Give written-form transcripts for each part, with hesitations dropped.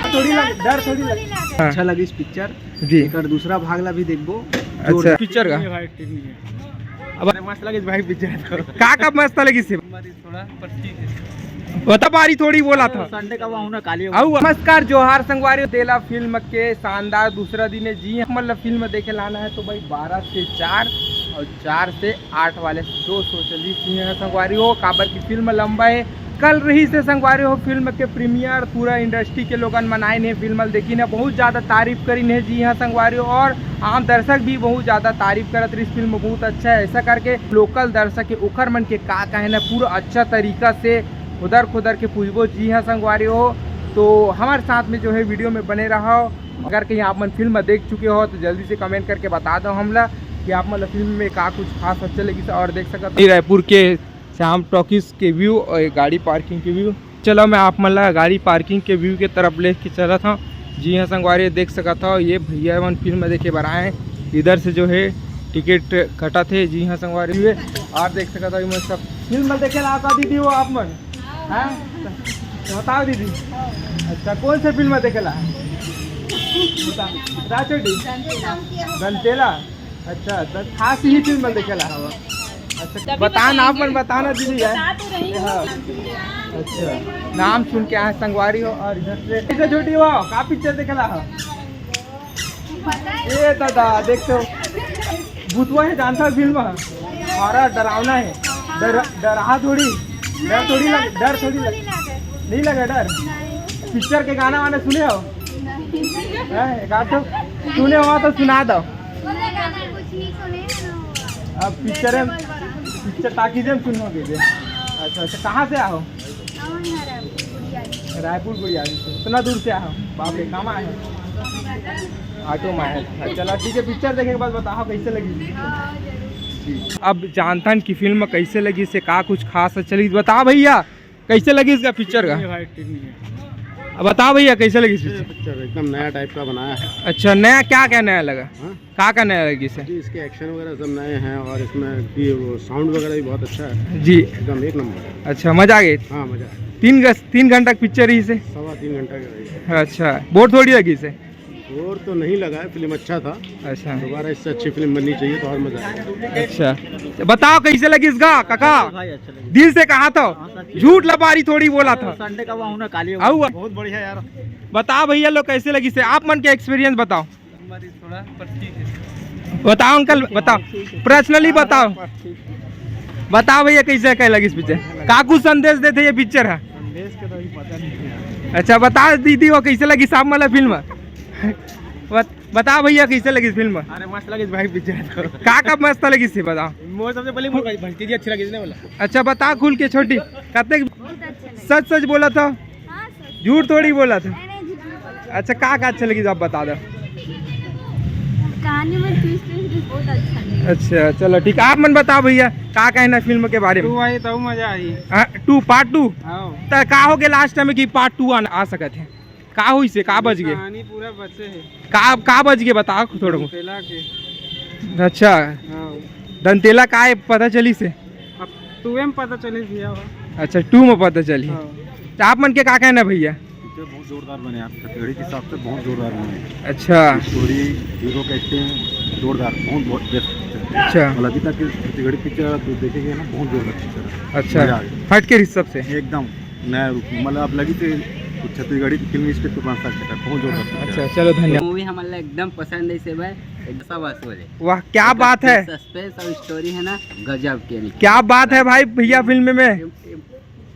डर थोड़ी लग। अच्छा लगी इस पिक्चर जी। एक दूसरा भागला भी देखबो। अच्छा पिक्चर का अब मस्त लगी भाई पिक्चर का मस्त लगी से थोड़ा बता पारी थोड़ी बोला था संडे का वहाँ ना काली। नमस्कार जोहार संगवारी तेला फिल्म के शानदार दूसरा दिन है जी। मतलब फिल्म देखे लाना है तो भाई 12 से 4 और 4 से 8 वाले 2 शो चली संगवारी हो। काबर की फिल्म लंबा है। कल रही से संगवारी हो फिल्म के प्रीमियर पूरा इंडस्ट्री के लोगन मनाए ने फिल्म देखी ने बहुत ज़्यादा तारीफ करी ने जी हाँ संगवारी हो। और आम दर्शक भी बहुत ज़्यादा तारीफ करत रही। इस फिल्म बहुत अच्छा है। ऐसा करके लोकल दर्शक के उखर मन के का कहना पूरा अच्छा तरीका से उधर खुदर के पूछबो जी हाँ संगवारी हो। तो हमारे साथ में जो है वीडियो में बने रहो। अगर कहीं आप मन फिल्म देख चुके हो तो जल्दी से कमेंट करके बता दो हमला कि आप मतलब फिल्म में का कुछ खास अच्छा लगी और देख सकते। रायपुर के श्याम टॉकीज के व्यू और गाड़ी पार्किंग के व्यू। चलो मैं आप मतलब गाड़ी पार्किंग के व्यू के तरफ ले के चला था जी हाँ संगवारी देख सका था। ये भैया मन फिल्म देखे बनाए हैं। इधर से जो है टिकट कटा थे जी हाँ संगवारी हुए और देख सका था मैं सब फिल्म देखे ला दीदी हो आप मन हाँ बताओ दीदी। अच्छा कौन सा फिल्म देखेला राचोटी दंतेला। अच्छा तो खास ही फिल्म देखेला। अच्छा बताना आप मन बताना दीदी है। अच्छा नाम सुन के यहाँ संगवारी हो और इधर से छोटी हो का पिक्चर देखेला हो। ये दादा देखते हो भूतवा है जानता फिल्म हमारा डरावना है। डरा थोड़ी डर थोड़ी लग नहीं लगा डर। पिक्चर के गाना वाने सुने हो सुने हो तो सुना दो। अब पिक्चर ताकि में सुनोगे। अच्छा अच्छा कहाँ से आओ। रायपुर गुड़िया से इतना दूर से आओ बाप रे कहाँ आए ऑटो में आए। चलो ठीक है पिक्चर देखे के बाद बताओ कैसे लगी। अब जानथन की फिल्म कैसे लगी से का कुछ खास चली बता भैया कैसे लगी इसका पिक्चर का। अब बता भैया कैसे लगी पिक्चर एकदम नया टाइप का बनाया है। अच्छा नया क्या नया लगा का नया लगी इसे। इसके एक्शन वगैरह सब नए हैं और इसमें वो साउंड वगैरह भी बहुत अच्छा है जी एकदम एक नंबर। अच्छा मजा आ गई। हाँ मजा 3 घंटा पिक्चर ही से 3.25 घंटा का। अच्छा बोर थोड़ी लगी इसे। और तो नहीं लगा है फिल्म अच्छा था। अच्छा दोबारा इससे अच्छी फिल्म बननी चाहिए तो और मजा आएगा। अच्छा बताओ कैसे लगी इसका काका दिल से कहा था झूठ लबारी थोड़ी बोला था संडे का वहाँ ना काली बहुत बढ़िया यार। बताओ भैया लोग कैसे लगी से आप मन के एक्सपीरियंस बताओ। थोड़ा बताओ अंकल बताओ पर्सनली बताओ। बताओ भैया कैसे क्या लगी इस पिक्चर का कुछ संदेश देते ये पिक्चर है। अच्छा बता दीदी वो कैसे लगी साहब मतलब फिल्म बता भैया कैसे लगी फिल्म। अरे मस्त लगी भाई पिक्चर का मस्त लगी सी बताओ। मुझे सबसे पहले भक्ति जी अच्छी लगी इसने बोला। अच्छा बता खुल के छोटी कहते सच बोला था झूठ थोड़ी बोला था। अच्छा का अच्छा लगी आप बता दो। कहानी में ट्विस्ट बहुत अच्छा है। अच्छा चलो ठीक आप मन बताओ भैया का कहना फिल्म के बारे में। 2 आई तो मजा आई 2 पार्ट 2 हां का हो गया लास्ट में कि पार्ट 2 आ सकत है का हुई से का बज गए कहानी पूरा बचे है का बज गए बताओ थोड़ा दंतेला के। अच्छा दंतेला का है पता चली से अब 2 में पता चली भैया। अच्छा 2 में पता चली तो आप मन के का कहना भैया। बहुत जोरदार बने आप कैटेगरी के हिसाब से बहुत जोरदार बने। अच्छा स्टोरी हीरो का एक्टिंग जोरदार बहुत बेस्ट। अच्छा मतलब अभी तक कैटेगरी पिक्चर तो देखेंगे ना बहुत जोरदार पिक्चर। अच्छा हट के हिसाब से एकदम नया रूप मतलब अब लगी थी छत्तीसगढ़ी की फिल्म स्टेट को 5 साल बहुत जोरदार। अच्छा चलो धन्यवाद। मूवी हमारे एकदम पसंद है से भाई एकदम वसूल है। वाह क्या बात है। सस्पेंस और स्टोरी है ना गजब के लिए क्या बात है भाई भैया फिल्म में।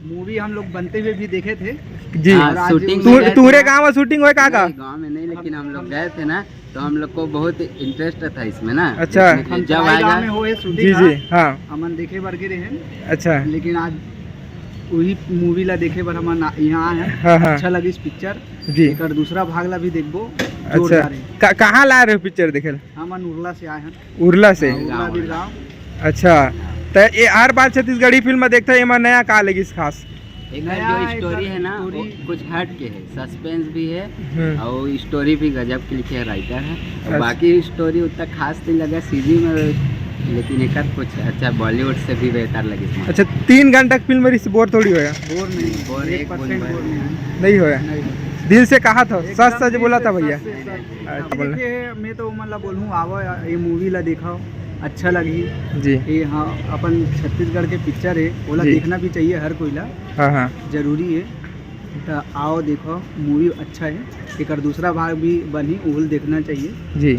मूवी हम लोग बनते हुए भी देखे थे जी। शूटिंग तुम्हारे गाँव में शूटिंग हुआ का गाँव में नहीं लेकिन हम लोग गए थे ना तो हम लोग को बहुत इंटरेस्ट था इसमें ना। अच्छा जब आएगा जी जी हाँ हमन देखे बर गिरे हैं। अच्छा लेकिन आज वही मूवी ला देखे बर हम यहाँ है। हाँ। अच्छा लगी इस पिक्चर जी एक दूसरा भाग ला भी देखबो। अच्छा कहाँ ला रहे हो पिक्चर देखे। हम उर्ला से आए हैं। उर्ला से अच्छा तो ये हर बार छत्तीसगढ़ी फिल्म देखते हैं नया का लगी खास। एक जो स्टोरी है ना वो कुछ हट के है सस्पेंस भी है और स्टोरी भी गजब के लिखे राइटर है। और बाकी स्टोरी उतना खास नहीं लगा सीधी में लेकिन एक कुछ अच्छा बॉलीवुड से भी बेहतर लगी। अच्छा 3 घंटा फिल्म से बोर थोड़ी होया। बोर नहीं 1% बोर नहीं होया। दिल से कहा था, सच सच बोला था भैया। अच्छा बोला देखिए मैं तो मतलब बोलूँ आवो ये मूवी ला देखा अच्छा लगी जी। ये। हाँ अपन छत्तीसगढ़ के पिक्चर है ओला जी। देखना भी चाहिए हर कोई ला, हाँ हाँ जरूरी है। तो आओ देखो मूवी अच्छा है, एक दूसरा भाग भी बनी ओल देखना चाहिए। जी।